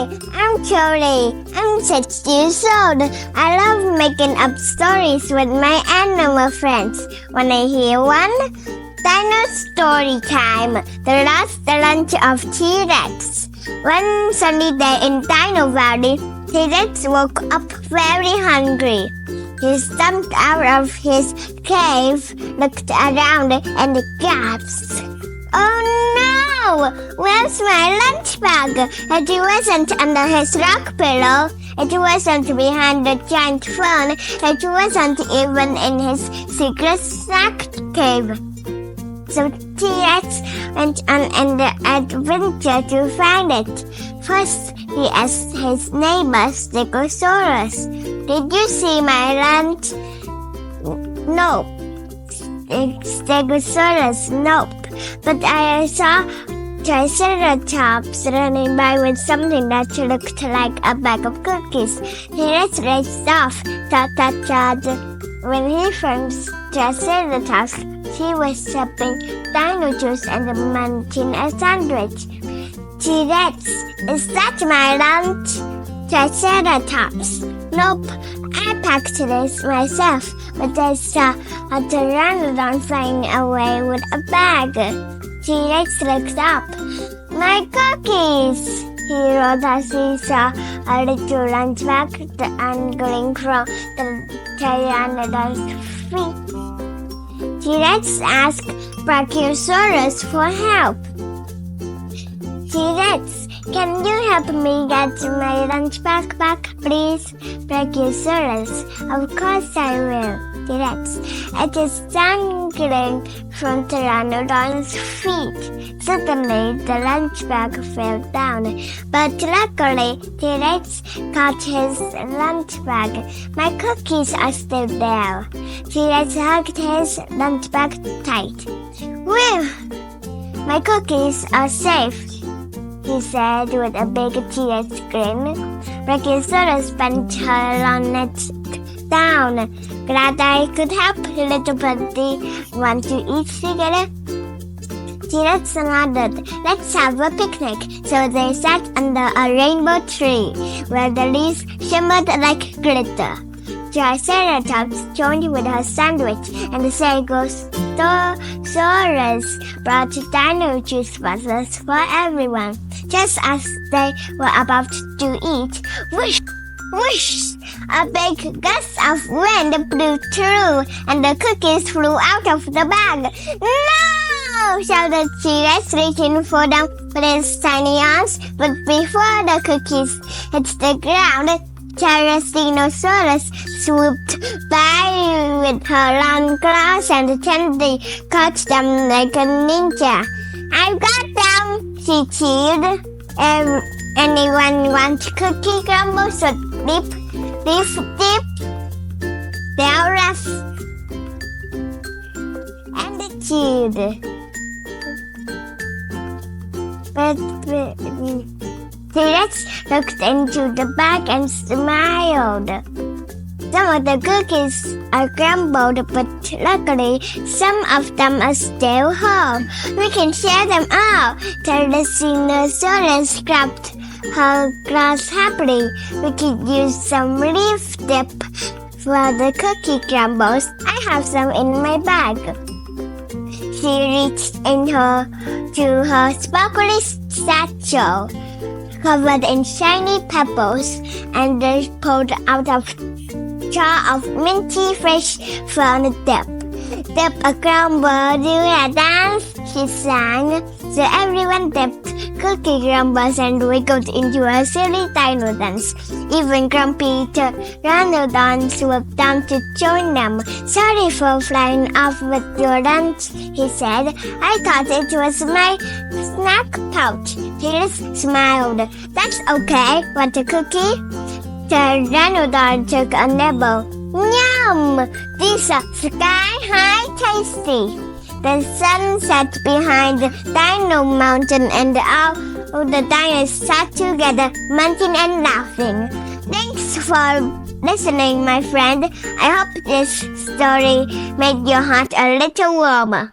Hi, I'm Jolie. I'm 6 years old. I love making up stories with my animal friends. Wanna hear one? Dino story time. The Lost Lunch of T-Rex. One sunny day in Dino Valley, T-Rex woke up very hungry. He jumped out of his cave, looked around, and gasped. Oh no! Where's my lunch bag? It wasn't under his rock pillow. It wasn't behind the giant fern. It wasn't even in his secret snack cave. So T-Rex went on an adventure to find it. First, he asked his neighbor Stegosaurus, "Did you see my lunch?" "No." Stegosaurus, "Nope. But I saw Triceratops running by with something that looked like a bag of cookies." T-Rex raced off, thud. When he found Triceratops, he was sipping dino juice and munching a sandwich. "T-Rex, is that my lunch?" Triceratops, "Nope. I packed this myself, but I saw a Pteranodon flying away with a bag." T-Rex looked up. "My cookies!" he roared as he saw a little lunch bag dangling from the Pteranodon's feet. T-Rex asked Brachiosaurus for help. "T-Rex, can you help me get my lunch bag back, please?" Brachiosaurus, "Of course I will." T-Rex, "It is dangling from Pteranodon's feet." Suddenly, the lunch bag fell down, but luckily, T-Rex caught his lunch bag. "My cookies are still there." T-Rex hugged his lunch bag tight. "Whew! My cookies are safe," he said with a big T-Rex grin. Brachiosaurus bent her long neck down. "Glad I could help, little buddy. Want to eat together?" T-Rex nodded. "Let's have a picnic." So they sat under a rainbow tree, where the leaves shimmered like glitter. Triceratops joined with her sandwich, and Stegosaurus brought dino juice bottles for everyone. Just as they were about to eat, whoosh! Whoosh! A big gust of wind blew through, and the cookies flew out of the bag. "No!" shouted T-Rex, reaching for them with his tiny arms. But before the cookies hit the ground, Triceratops swooped by with her long claws and gently caught them like a ninja. "I've got them!" she cheered. Anyone want cookie crumbles with beef dip? They're rough. And they cheered. But T-Rex looked into the bag and smiled. "Some of the cookies are crumbled, but luckily some of them are still whole. We can share them all." Triceratops grabbed her claws happily. "We could use some leaf dip for the cookie crumbles. I have some in my bag." She reached to her sparkly satchel, covered in shiny pebbles, and pulled out a jar of minty fresh fern dip. "Dip a crumble, do a dance," she sang. So everyone dipped cookie crumbles and wiggled into a silly dino dance. Even grumpy Pteranodon swooped down to join them. "Sorry for flying off with your lunch," he said. "I thought it was my snack pouch." T-Rex smiled. "That's okay. Want a cookie?" Pteranodon took a nibble. "Yum! These are sky-high tasty." The sun set behind Dino Mountain, and all the dinos sat together, munching and laughing. Thanks for listening, my friend. I hope this story made your heart a little warmer.